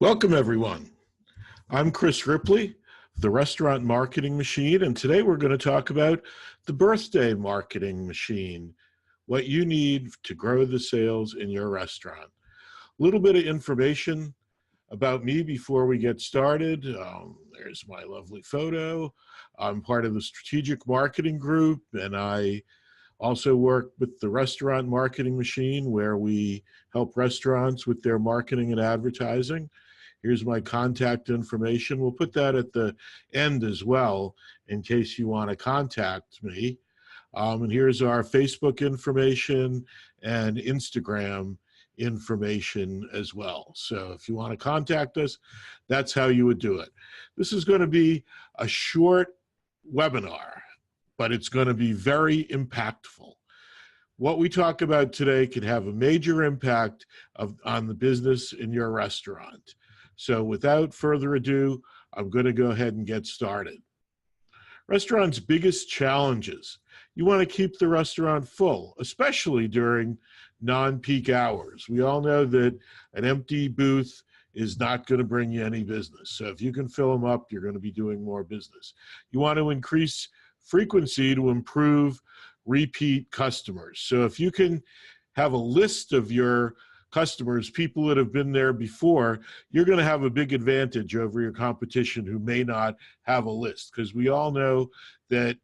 Welcome, everyone. I'm Chris Ripley, the Restaurant Marketing Machine, and today we're going to talk about the birthday marketing machine, what you need to grow the sales in your restaurant. A little bit of information about me before we get started. There's my lovely photo. I'm part of the strategic marketing group, and I also work with the Restaurant Marketing Machine, where we help restaurants with their marketing and advertising. Here's my contact information. We'll put that at the end as well in case you want to contact me. And here's our Facebook information and Instagram information as well. So if you want to contact us, that's how you would do it. This is going to be a short webinar, but it's going to be very impactful. What we talk about today can have a major impact on the business in your restaurant. So without further ado, I'm going to go ahead and get started. Restaurants' biggest challenges. You want to keep the restaurant full, especially during non-peak hours. We all know that an empty booth is not going to bring you any business. So if you can fill them up, you're going to be doing more business. You want to increase frequency to improve repeat customers. So if you can have a list of your customers, people that have been there before, you're going to have a big advantage over your competition who may not have a list, because we all know that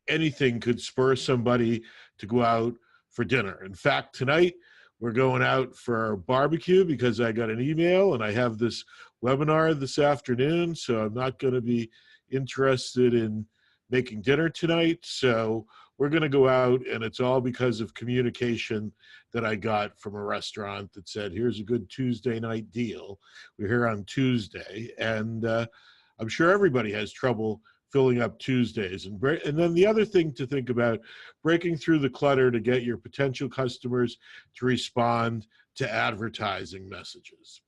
anything could spur somebody to go out for dinner. In fact, tonight we're going out for barbecue because I got an email and I have this webinar this afternoon, so I'm not going to be interested in making dinner tonight. So we're going to go out, and it's all because of communication that I got from a restaurant that said, here's a good Tuesday night deal. We're here on Tuesday, and I'm sure everybody has trouble filling up Tuesdays. And then the other thing to think about, breaking through the clutter to get your potential customers to respond to advertising messages.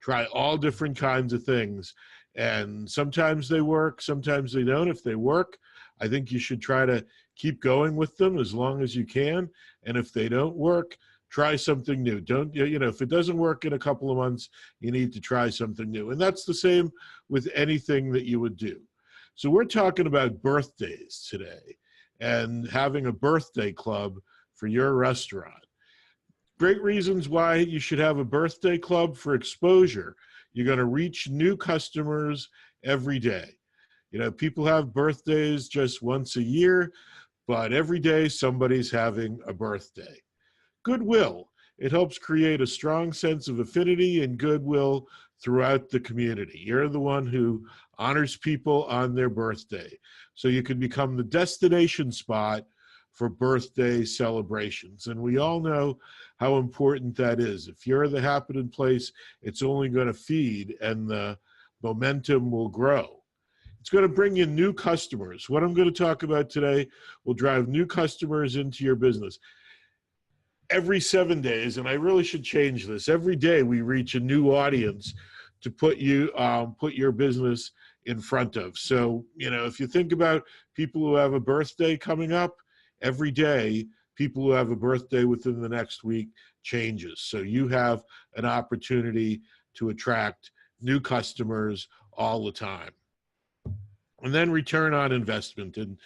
Try all different kinds of things, and sometimes they work, sometimes they don't. If they work, I think you should try to keep going with them as long as you can. And if they don't work, try something new. Don't, if it doesn't work in a couple of months, you need to try something new. And that's the same with anything that you would do. So we're talking about birthdays today and having a birthday club for your restaurant. Great reasons why you should have a birthday club: for exposure. You're going to reach new customers every day. People have birthdays just once a year, but every day somebody's having a birthday. Goodwill. It helps create a strong sense of affinity and goodwill throughout the community. You're the one who honors people on their birthday. So you can become the destination spot for birthday celebrations. And we all know how important that is. If you're the happening place, it's only going to feed and the momentum will grow. It's going to bring in new customers. What I'm going to talk about today will drive new customers into your business. Every 7 days, and I really should change this, every day we reach a new audience to put your business in front of. So, if you think about people who have a birthday coming up, every day people who have a birthday within the next week changes. So you have an opportunity to attract new customers all the time. And then return on investment. And,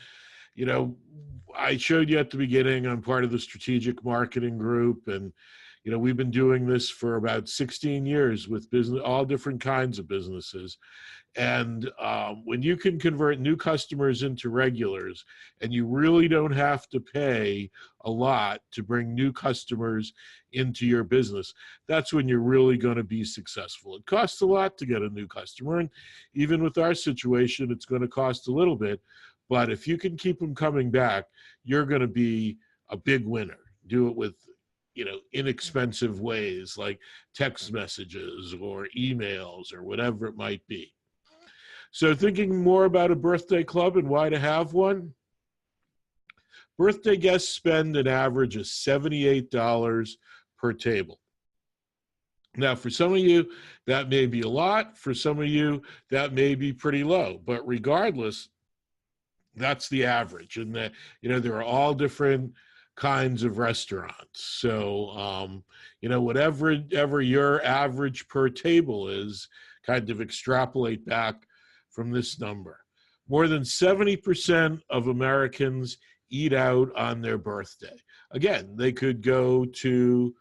I showed you at the beginning, I'm part of the strategic marketing group. And, we've been doing this for about 16 years with all different kinds of businesses. And when you can convert new customers into regulars, and you really don't have to pay a lot to bring new customers into your business, that's when you're really going to be successful. It costs a lot to get a new customer, and even with our situation, it's going to cost a little bit. But if you can keep them coming back, you're going to be a big winner. Do it with inexpensive ways like text messages or emails or whatever it might be. So thinking more about a birthday club and why to have one. Birthday guests spend an average of $78 per table. Now, for some of you, that may be a lot. For some of you, that may be pretty low. But regardless, that's the average. And there are all different kinds of restaurants. So, whatever your average per table is, kind of extrapolate back from this number. More than 70% of Americans eat out on their birthday. Again, they could go to,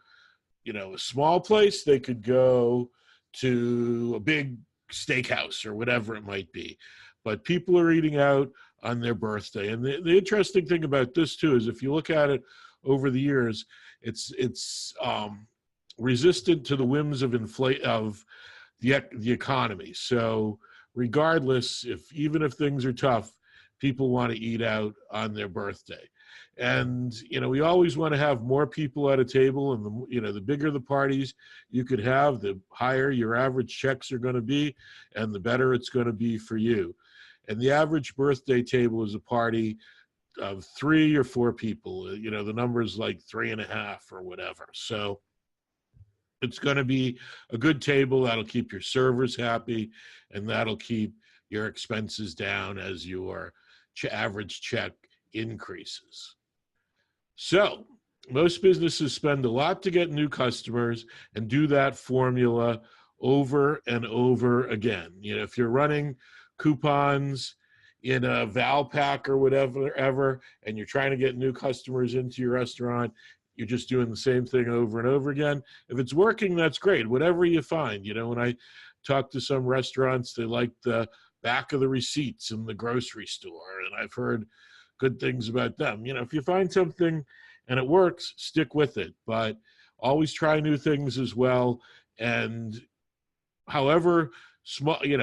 a small place, they could go to a big steakhouse or whatever it might be. But people are eating out on their birthday. And the interesting thing about this too is if you look at it over the years, it's resistant to the whims of the economy. So regardless, even if things are tough, people want to eat out on their birthday. And, we always want to have more people at a table, and the bigger the parties you could have, the higher your average checks are going to be, and the better it's going to be for you. And the average birthday table is a party of 3 or 4 people. The number is like 3.5 or whatever. So it's going to be a good table that'll keep your servers happy, and that'll keep your expenses down as your average check increases. So most businesses spend a lot to get new customers and do that formula over and over again. If you're running coupons in a Valpak or whatever, and you're trying to get new customers into your restaurant, you're just doing the same thing over and over again. If it's working, that's great. Whatever you find, when I talk to some restaurants, they like the back of the receipts in the grocery store, and I've heard good things about them. If you find something and it works, stick with it, but always try new things as well. And however small you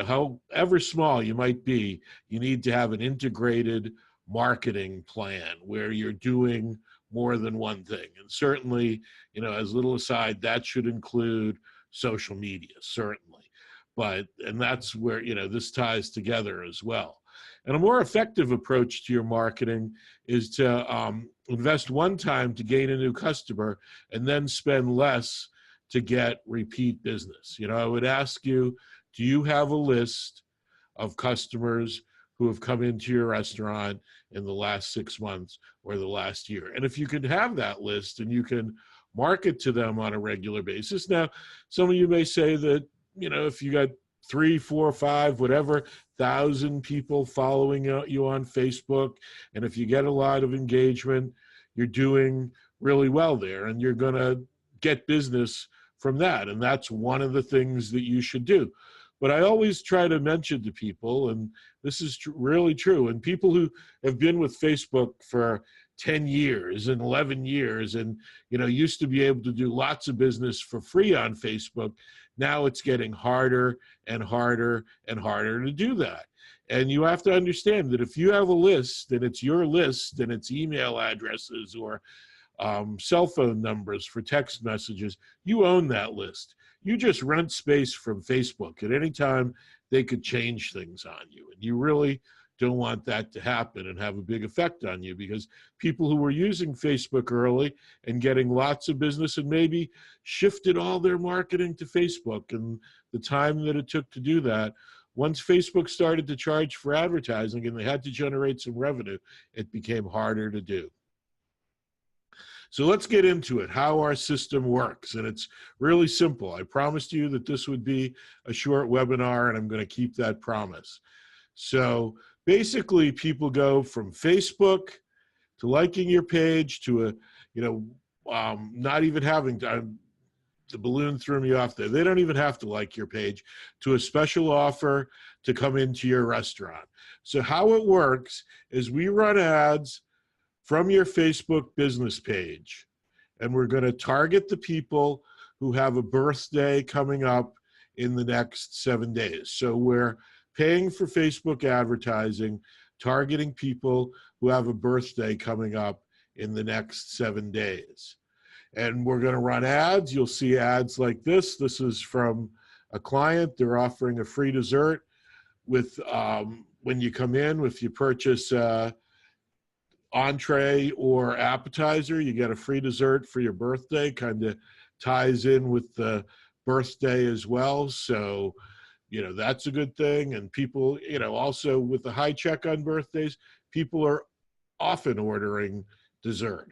might be, you need to have an integrated marketing plan where you're doing more than one thing. And certainly, as little aside, that should include social media, certainly. And that's where, this ties together as well. And a more effective approach to your marketing is to invest one time to gain a new customer and then spend less to get repeat business. I would ask you, do you have a list of customers who have come into your restaurant in the last 6 months or the last year? And if you can have that list and you can market to them on a regular basis. Now, some of you may say that, if you got 3, 4, 5, whatever, 1,000 people following you on Facebook, and if you get a lot of engagement, you're doing really well there, and you're going to get business from that. And that's one of the things that you should do. But I always try to mention to people, and this is really true, and people who have been with Facebook for 10 years and 11 years and, used to be able to do lots of business for free on Facebook, now it's getting harder and harder and harder to do that. And you have to understand that if you have a list, and it's your list, and it's email addresses or cell phone numbers for text messages, you own that list. You just rent space from Facebook. At any time, they could change things on you. And you really don't want that to happen and have a big effect on you, because people who were using Facebook early and getting lots of business and maybe shifted all their marketing to Facebook, and the time that it took to do that, once Facebook started to charge for advertising and they had to generate some revenue, it became harder to do. So let's get into it, how our system works. And it's really simple. I promised you that this would be a short webinar, and I'm going to keep that promise. So basically, people go from Facebook to liking your page to not even having the balloon threw me off there. They don't even have to like your page, to a special offer to come into your restaurant. So how it works is we run ads from your Facebook business page, and we're going to target the people who have a birthday coming up in the next 7 days. So we're paying for Facebook advertising, targeting people who have a birthday coming up in the next 7 days. And we're going to run ads. You'll see ads like this. This is from a client. They're offering a free dessert with when you come in, if you purchase entree or appetizer, you get a free dessert for your birthday. Kind of ties in with the birthday as well. So, that's a good thing. And people, also with the high check on birthdays, people are often ordering dessert.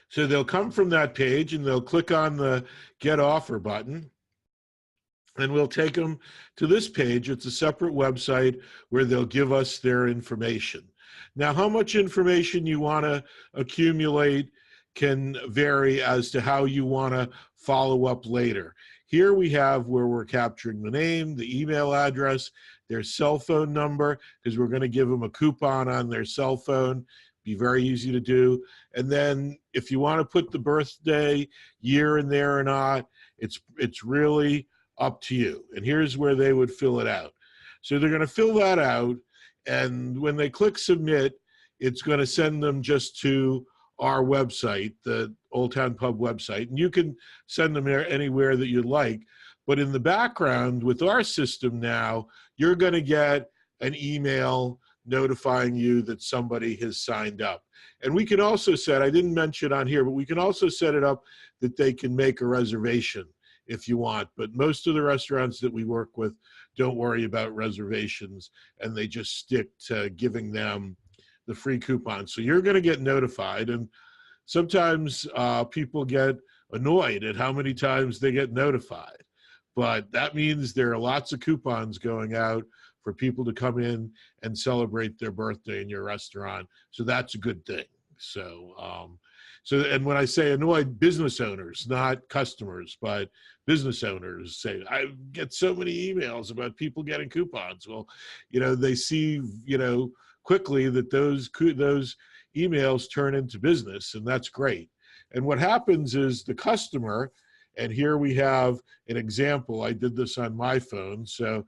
So they'll come from that page and they'll click on the Get Offer button, and we'll take them to this page. It's a separate website where they'll give us their information. Now, how much information you want to accumulate can vary as to how you want to follow up later. Here we have where we're capturing the name, the email address, their cell phone number, because we're going to give them a coupon on their cell phone. Be very easy to do. And then if you want to put the birthday year in there or not, it's really up to you. And here's where they would fill it out. So they're going to fill that out, and when they click submit, it's going to send them just to our website, the Old Town Pub website, and you can send them there anywhere that you'd like. But in the background with our system now, you're going to get an email notifying you that somebody has signed up. And we can also set, I didn't mention on here, but we can also set it up that they can make a reservation if you want. But most of the restaurants that we work with don't worry about reservations, and they just stick to giving them the free coupon. So you're going to get notified, and sometimes people get annoyed at how many times they get notified. But that means there are lots of coupons going out for people to come in and celebrate their birthday in your restaurant. So that's a good thing. So, and when I say annoyed, business owners, not customers, but business owners say, I get so many emails about people getting coupons. Well, they see, quickly that those emails turn into business, and that's great. And what happens is the customer, and here we have an example. I did this on my phone. So,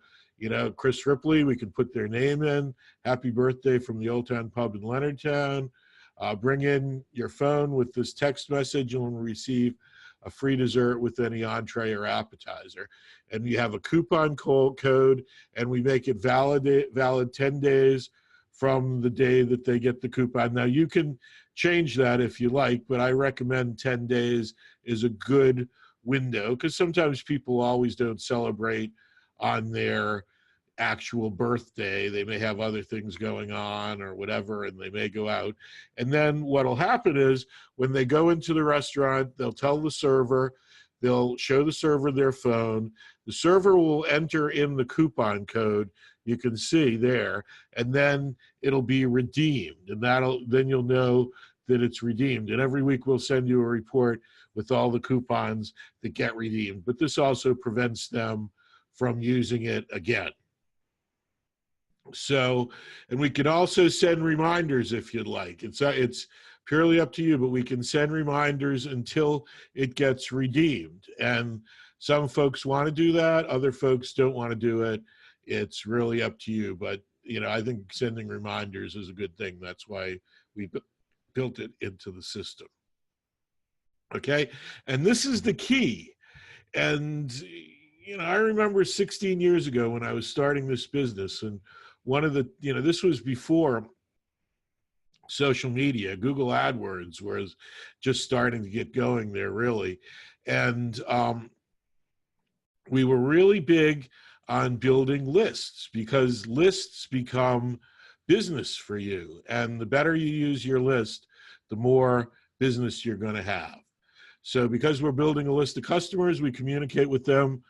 Chris Ripley, we can put their name in. Happy birthday from the Old Town Pub in Leonardtown. Bring in your phone with this text message, and we'll receive a free dessert with any entree or appetizer. And you have a coupon code, and we make it valid 10 days from the day that they get the coupon. Now, you can change that if you like, but I recommend 10 days is a good window, because sometimes people always don't celebrate on their actual birthday. They may have other things going on or whatever, and they may go out. And then what'll happen is when they go into the restaurant, they'll tell the server, they'll show the server their phone. The server will enter in the coupon code you can see there, and then it'll be redeemed, and then you'll know that it's redeemed. And every week we'll send you a report with all the coupons that get redeemed. But this also prevents them from using it again. So, and we can also send reminders if you'd like. It's purely up to you, but we can send reminders until it gets redeemed. And some folks want to do that, other folks don't want to do it. It's really up to you. But, I think sending reminders is a good thing. That's why we built it into the system. Okay, and this is the key. And, I remember 16 years ago when I was starting this business, and one of the, this was before social media. Google AdWords was just starting to get going there, really. And we were really big on building lists, because lists become business for you. And the better you use your list, the more business you're going to have. So because we're building a list of customers, we communicate with them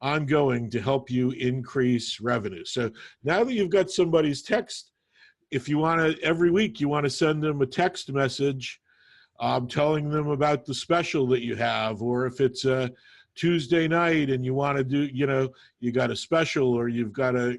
ongoing to help you increase revenue. So now that you've got somebody's text, if you want to, every week you want to send them a text message telling them about the special that you have, or if it's a Tuesday night and you want to do, you got a special, or you've got a,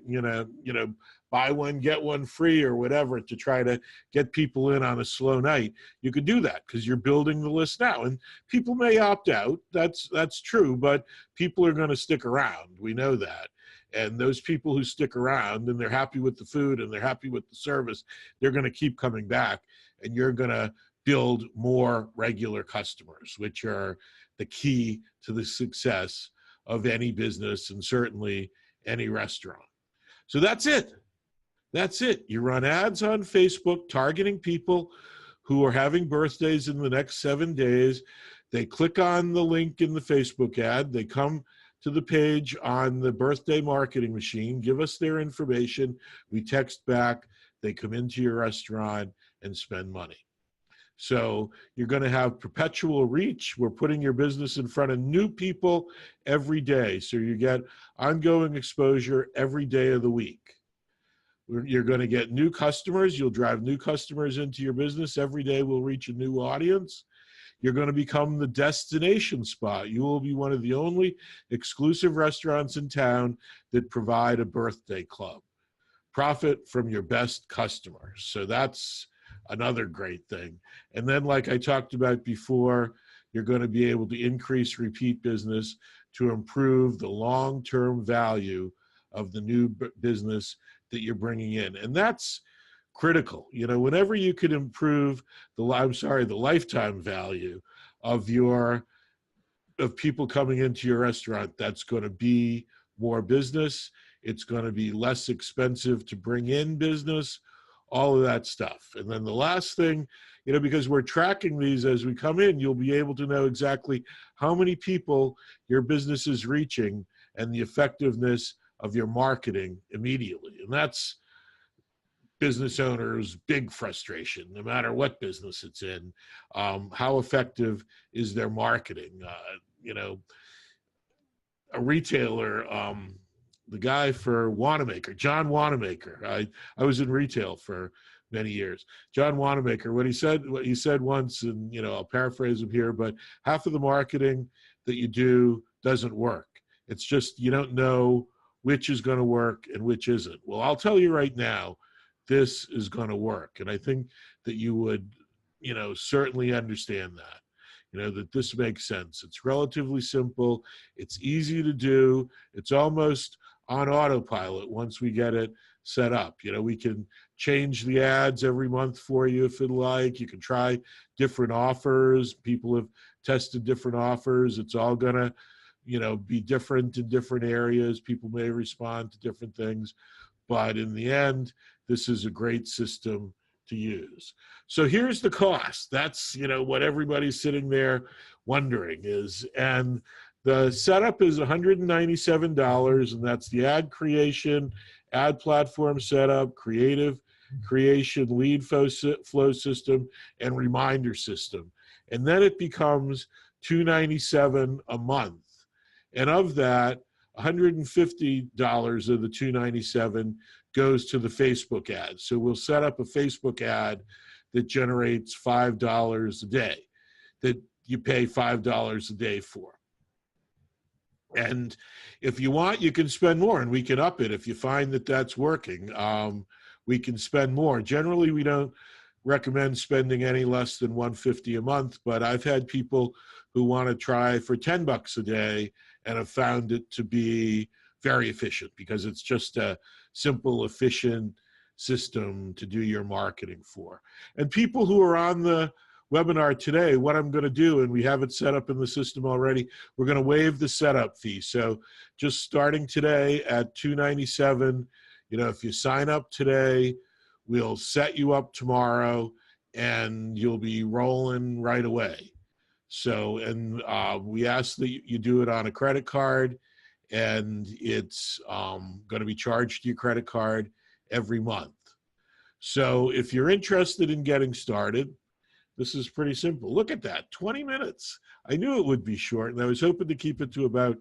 buy one, get one free or whatever, to try to get people in on a slow night. You could do that because you're building the list now, and people may opt out. That's true, but people are going to stick around. We know that. And those people who stick around and they're happy with the food and they're happy with the service, they're going to keep coming back, and you're going to build more regular customers, which are the key to the success of any business, and certainly any restaurant. So that's it. That's it. You run ads on Facebook targeting people who are having birthdays in the next 7 days. They click on the link in the Facebook ad. They come to the page on the birthday marketing machine, give us their information. We text back. They come into your restaurant and spend money. So you're going to have perpetual reach. We're putting your business in front of new people every day. So you get ongoing exposure every day of the week. You're going to get new customers. You'll drive new customers into your business. Every day will reach a new audience. You're going to become the destination spot. You will be one of the only exclusive restaurants in town that provide a birthday club. Profit from your best customers. So that's another great thing. And then, like I talked about before, you're going to be able to increase repeat business to improve the long-term value of the new business that you're bringing in. And that's critical. You know, whenever you could improve the lifetime value of people coming into your restaurant, that's going to be more business. It's going to be less expensive to bring in business, all of that stuff. And then the last thing, you know, because we're tracking these as we come in, you'll be able to know exactly how many people your business is reaching and the effectiveness of your marketing immediately. And that's business owners' big frustration, no matter what business it's in. How effective is their marketing? You know, a retailer, the guy for Wanamaker, John Wanamaker. I was in retail for many years. John Wanamaker, what he said once, and you know, I'll paraphrase him here, but half of the marketing that you do doesn't work. It's just you don't know which is going to work and which isn't. Well, I'll tell you right now, this is going to work, and I think that you would, you know, certainly understand that. You know, that this makes sense. It's relatively simple. It's easy to do. It's almost on autopilot once we get it set up. You know, we can change the ads every month for you if you'd like. You can try different offers. People have tested different offers. It's all going to, you know, be different in different areas. People may respond to different things. But in the end, this is a great system to use. So here's the cost. That's, you know, what everybody's sitting there wondering is, and the setup is $197, and that's the ad creation, ad platform setup, creative creation, lead flow system, and reminder system. And then it becomes $297 a month. And of that, $150 of the $297 goes to the Facebook ad. So we'll set up a Facebook ad that generates $5 a day, that you pay $5 a day for. And if you want, you can spend more, and we can up it if you find that that's working. We can spend more. Generally, we don't recommend spending any less than $150 a month, but I've had people who want to try for $10 a day and have found it to be very efficient because it's just a simple, efficient system to do your marketing for. And people who are on the webinar today, what I'm going to do, and we have it set up in the system already, we're going to waive the setup fee. So just starting today at $297, you know, if you sign up today, we'll set you up tomorrow and you'll be rolling right away. So, and we ask that you do it on a credit card, and it's going to be charged to your credit card every month. So if you're interested in getting started, this is pretty simple. Look at that, 20 minutes. I knew it would be short, and I was hoping to keep it to about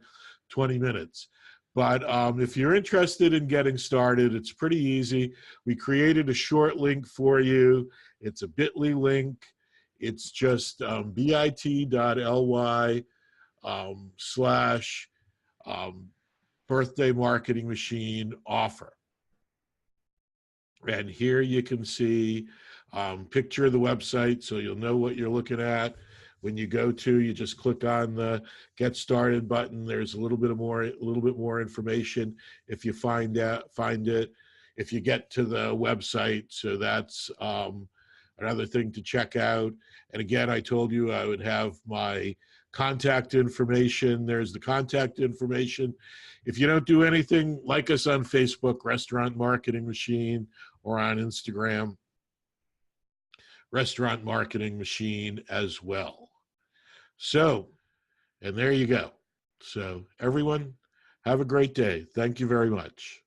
20 minutes. But if you're interested in getting started, it's pretty easy. We created a short link for you. It's a bit.ly link. It's just bit.ly / birthday marketing machine offer. And here you can see picture of the website, so you'll know what you're looking at. When you go to, you just click on the Get Started button. There's a little bit more information if you find it. If you get to the website, so that's another thing to check out. And again, I told you I would have my contact information. There's the contact information. If you don't do anything, like us on Facebook, Restaurant Marketing Machine, or on Instagram, Restaurant Marketing Machine as well. So, and there you go. So everyone, have a great day. Thank you very much.